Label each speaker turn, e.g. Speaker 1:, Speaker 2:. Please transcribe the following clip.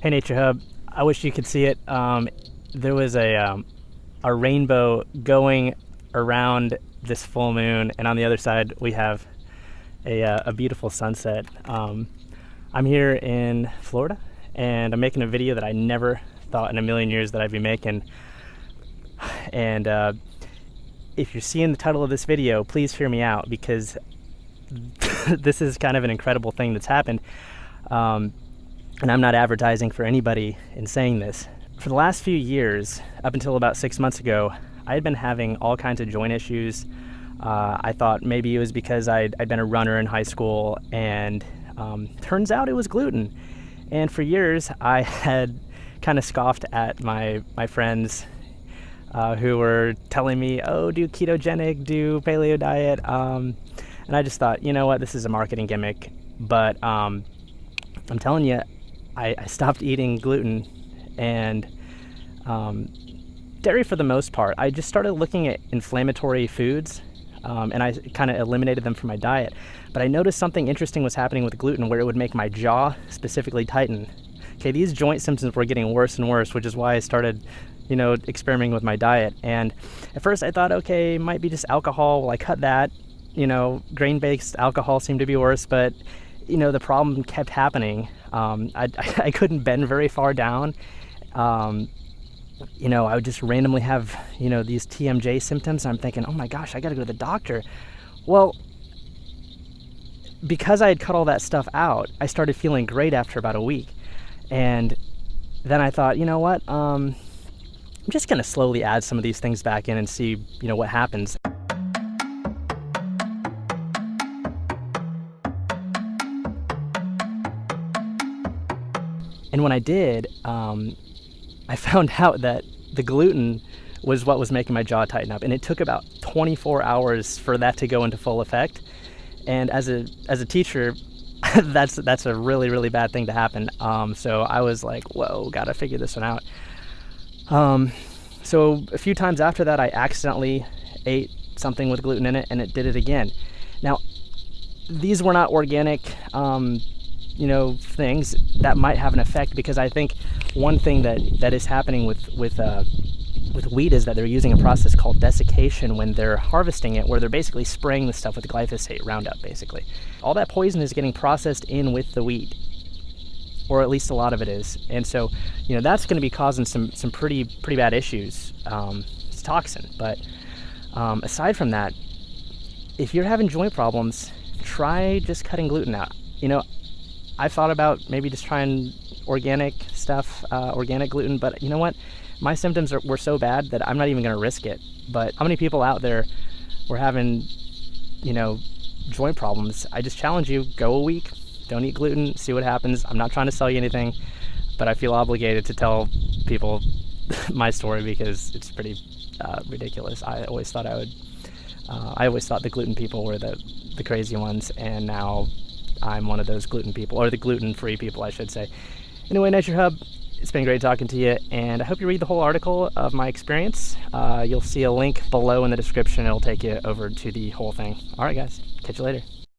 Speaker 1: Hey Naturehub, I wish you could see it. There was a rainbow going around this full moon, and on the other side we have a beautiful sunset. I'm here in Florida, and I'm making a video that I never thought in a million years that I'd be making. And if you're seeing the title of this video, please hear me out, because this is kind of an incredible thing that's happened. And I'm not advertising for anybody in saying this. For the last few years, up until about 6 months ago, I had been having all kinds of joint issues. I thought maybe it was because I'd been a runner in high school, and turns out it was gluten. And for years, I had kind of scoffed at my friends who were telling me, oh, do ketogenic, do paleo diet. And I just thought, you know what, this is a marketing gimmick. But I'm telling you, I stopped eating gluten and dairy for the most part. I just started looking at inflammatory foods, and I kind of eliminated them from my diet. But I noticed something interesting was happening with gluten, where it would make my jaw specifically tighten. Okay, these joint symptoms were getting worse and worse, which is why I started, experimenting with my diet. And at first I thought, okay, it might be just alcohol. Well, I cut that. Grain-based alcohol seemed to be worse, but the problem kept happening. I couldn't bend very far down. I would just randomly have, these TMJ symptoms. I'm thinking, oh my gosh, I got to go to the doctor. Well, because I had cut all that stuff out, I started feeling great after about a week. And then I thought, you know what? I'm just going to slowly add some of these things back in and see, what happens. And when I did, I found out that the gluten was what was making my jaw tighten up, and it took about 24 hours for that to go into full effect. And as a teacher, that's a really, really bad thing to happen. So I was like, whoa, gotta figure this one out. So a few times after that, I accidentally ate something with gluten in it, and it did it again. Now, these were not organic things that might have an effect, because I think one thing that is happening with wheat is that they're using a process called desiccation when they're harvesting it, where they're basically spraying the stuff with glyphosate, Roundup, basically. All that poison is getting processed in with the wheat, or at least a lot of it is. And so, that's going to be causing some pretty bad issues. It's toxin. But aside from that, if you're having joint problems, try just cutting gluten out. I thought about maybe just trying organic stuff, organic gluten, but you know what? My symptoms were so bad that I'm not even going to risk it. But how many people out there were having, joint problems? I just challenge you, go a week, don't eat gluten, see what happens. I'm not trying to sell you anything, but I feel obligated to tell people my story, because it's pretty ridiculous. I always thought the gluten people were the crazy ones, and now I'm one of those gluten people, or the gluten-free people, I should say. Anyway, Naturehub, it's been great talking to you, and I hope you read the whole article of my experience. You'll see a link below in the description. It'll take you over to the whole thing. All right, guys, catch you later.